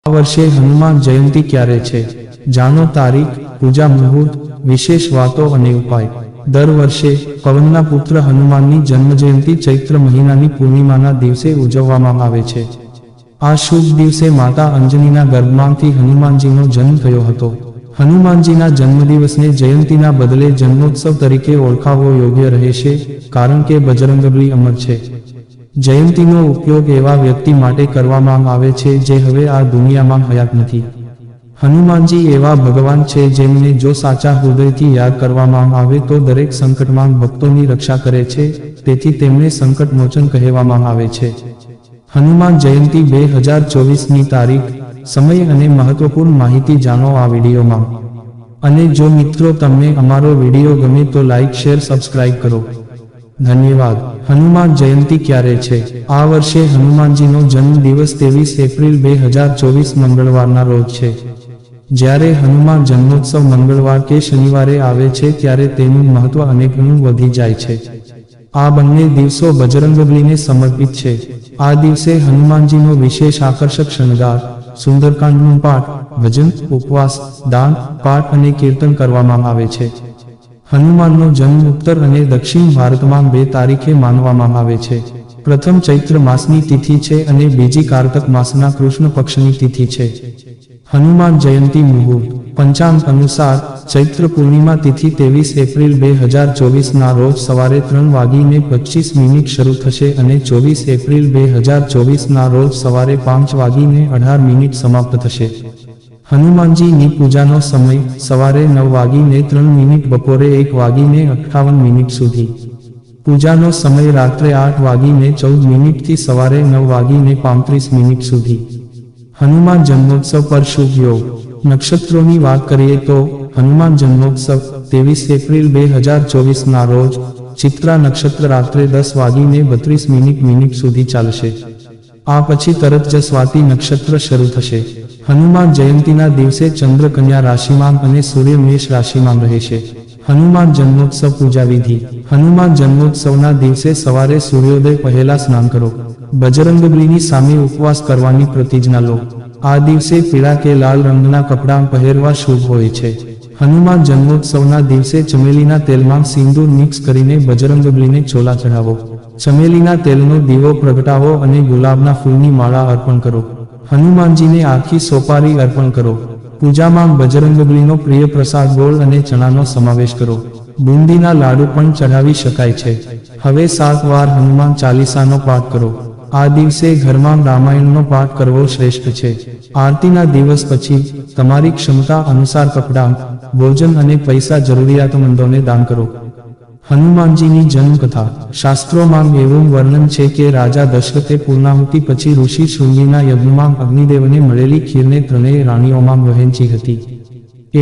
આ વર્ષે હનુમાન જયંતી ક્યારે છે? જાણો તારીખ, પૂજા મુહૂર્ત, વિશેષ વાતો અને ઉપાય. દર વર્ષે પવનના પુત્ર હનુમાનની જન્મજયંતિ ચૈત્ર મહિનાની પૂર્ણિમાના દિવસે ઉજવવામાં આવે છે. આ શુભ દિવસે માતા અંજનીના ગર્ભમાંથી હનુમાનજીનો જન્મ થયો હતો. હનુમાનજીના જન્મદિવસને જયંતીના બદલે જન્મોત્સવ તરીકે ઓળખાવવો યોગ્ય રહેશે, કારણ કે બજરંગબલી અમર છે. જયંતીનો ઉપયોગ એવા વ્યક્તિ માટે કરવામાં આવે છે જે હવે આ દુનિયામાં હયાત નથી. હનુમાનજી એવા ભગવાન છે જેમને જો સાચા હૃદયથી યાદ કરવામાં આવે તો દરેક સંકટમાં ભક્તોની રક્ષા કરે છે, તેથી તેમને સંકટમોચન કહેવામાં આવે છે. હનુમાન જયંતી 2024ની તારીખ, સમય અને મહત્વપૂર્ણ માહિતી જાણો આ વિડીયોમાં. અને જો મિત્રો તમને અમારો વિડીયો ગમે તો લાઈક, શેર, સબસ્ક્રાઇબ કરો. ધન્યવાદ. હનુમાન જયંતી ક્યારે છે? આ વર્ષે હનુમાનજીનો જન્મ દિવસ 23 એપ્રિલ 2024 મંગળવારના રોજ છે. જ્યારે હનુમાન જન્મોત્સવ મંગળવાર કે શનિવારે આવે છે ત્યારે તેનું મહત્વ અનેક ગણું વધી જાય છે. આ બંને દિવસો બજરંગબલીને સમર્પિત છે. આ દિવસે હનુમાનજીનો વિશેષ આકર્ષક શણગાર, સુંદરકાંડનું પાઠ, ભજન, ઉપવાસ, દાન, પાઠ અને કીર્તન કરવામાં આવે છે. હનુમાનનો જન્મ ઉત્તર અને દક્ષિણ ભારતમાં 2 તારીખે માનવામાં આવે છે. પ્રથમ ચૈત્ર માસની તિથિ છે અને બીજી કારતક માસના કૃષ્ણ પક્ષની તિથિ છે. હનુમાન જયંતી મુહૂર્ત. પંચાંગ અનુસાર ચૈત્ર પૂર્ણિમા તિથિ 23 એપ્રિલ 2024ના રોજ સવારે 3:25 શરૂ થશે અને 24 એપ્રિલ 2024ના રોજ સવારે 5:18 સમાપ્ત થશે. હનુમાનજીની પૂજાનો સમય સવારે 9:03 બપોરે 1:58 સુધી. પૂજાનો સમય રાત્રે 8:14 થી સવારે 9:35 સુધી. હનુમાન જન્મોત્સવ પર શુભ યોગ. નક્ષત્રોની વાત કરીએ તો હનુમાન જન્મોત્સવ 23 એપ્રિલ 2024ના રોજ ચિત્રા નક્ષત્ર રાત્રે 10:32 સુધી ચાલશે. આ પછી તરત જ સ્વાતિ નક્ષત્ર શરૂ થશે. હનુમાન જયંતીના દિવસે ચંદ્ર કન્યા રાશિમાં અને સૂર્ય મેષ રાશિમાં રહેશે. હનુમાન જન્મોત્સવ પૂજા વિધિ. હનુમાન જન્મોત્સવના દિવસે સવારે સૂર્યોદય પહેલા સ્નાન કરો. બજરંગબલીની સામે ઉપવાસ કરવાની પ્રતિજ્ઞા લો. આ દિવસે પીળા કે લાલ રંગના કપડાં પહેરવા શુભ હોય છે. હનુમાન જન્મોત્સવના દિવસે ચમેલીના તેલમાં સિંદૂર મિક્સ કરીને બજરંગબલીને ચોલા ચઢાવો. ચમેલીના તેલનો દીવો પ્રગટાવો અને ગુલાબના ફૂલની માળા અર્પણ કરો. હનુમાનજીને આખી સોપારી અર્પણ કરો. પૂજામાં બજરંગબલીનો પ્રિય પ્રસાદ ગોળ અને ચણાનો સમાવેશ કરો. બુંદીના લાડુ પણ ચઢાવી શકાય છે. હવે 7 વાર હનુમાન ચાલીસાનો પાઠ કરો. આ દિવસે ઘરમાં રામાયણનો પાઠ કરવો શ્રેષ્ઠ છે. આરતીના દિવસ પછી તમારી ક્ષમતા અનુસાર કપડાં, ભોજન અને પૈસા જરૂરિયાતમંદોને દાન કરો. હનુમાનજીની જન્મકથા. શાસ્ત્રોમાં એવું વર્ણન છે કે રાજા દશરથે પૂર્ણાહુતિ પછી ઋષિ શૃંગીના યજ્ઞમાં અગ્નિદેવને મળેલી ખીરને 3 રાણીઓમાં વહેંચી હતી.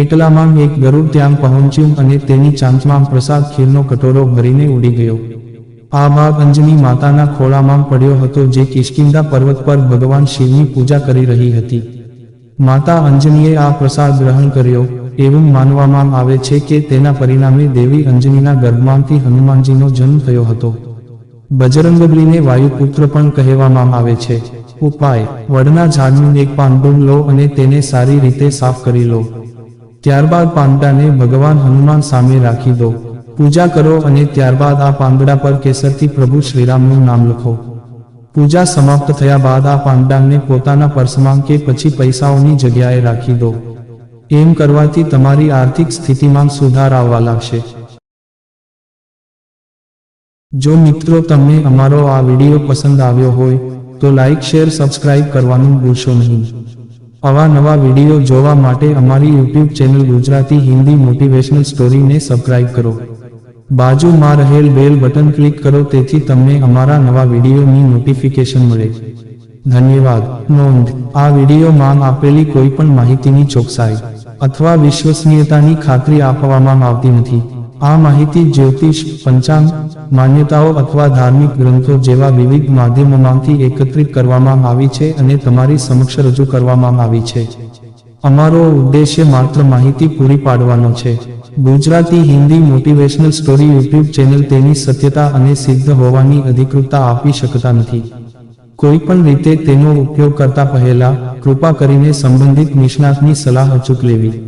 એટલામાં એક ગરુડ ત્યાં પહોંચ્યું અને તેની ચાંચમાં પ્રસાદ ખીરનો કટોરો ભરીને ઉડી ગયો. આ ભાગ અંજની માતાના ખોળામાં પડ્યો હતો જે કિષ્કિંધા પર્વત પર ભગવાન શિવની પૂજા કરી રહી હતી. માતા અંજનીએ આ પ્રસાદ ગ્રહણ કર્યો. એવું માનવામાં આવે છે કે તેના પરિણામે દેવી અંજનીના ગર્ભમાંથી હનુમાનજીનો જન્મ થયો હતો. બજરંગબલીને વાયુપુત્ર પણ કહેવામાં આવે છે. ઉપાય. વડના ઝાડનું એક પાંદડું લો અને તેને સારી રીતે સાફ કરી લો. ત્યારબાદ પાંદડાને ભગવાન હનુમાન સામે રાખી દો. પૂજા કરો અને ત્યારબાદ આ પાંદડા પર કેસરથી પ્રભુ શ્રીરામનું નામ લખો. પૂજા સમાપ્ત થયા બાદ આ પાંદડાને પોતાના પર્સમાં કે પછી પૈસાઓની જગ્યાએ રાખી દો. એમ કરવાથી તમારી આર્થિક સ્થિતિમાં સુધાર આવવા લાગશે. જો મિત્રો તમને અમારો આ વિડીયો પસંદ આવ્યો હોય તો લાઈક, શેર, સબસ્ક્રાઇબ કરવાનું ભૂલશો નહીં. આવા નવા વિડીયો જોવા માટે અમારી YouTube channel Gujarati Hindi motivational સ્ટોરીને સબસ્ક્રાઇબ કરો. બાજુમાં રહેલ બેલ બટન ક્લિક કરો તેથી તમને અમારા નવા વિડીયોની નોટિફિકેશન મળે. ધન્યવાદ. નોંધ: આ વિડીયોમાં આપેલી કોઈ પણ માહિતીની ચોકસાઈ અથવા વિશ્વસનીયતાની ખાતરી આપવામાં આવતી નથી. આ માહિતી જ્યોતિષ, પંચાંગ, માન્યતાઓ અથવા ધાર્મિક ગ્રંથો જેવા વિવિધ માધ્યમોમાંથી એકત્રિત કરવામાં આવી છે અને તમારી સમક્ષ રજૂ કરવામાં આવી છે. અમારો ઉદ્દેશ્ય માત્ર માહિતી પૂરી પાડવાનો છે. Gujarati Hindi motivational story YouTube channel તેની સત્યતા અને સિદ્ધ હોવાની અધિકૃતતા આપી શકતા નથી. કોઈ પણ રીતે તેનો ઉપયોગ કરતા પહેલા કૃપા કરીને સંબંધિત નિષ્ણાતની સલાહ અચૂક લેવી.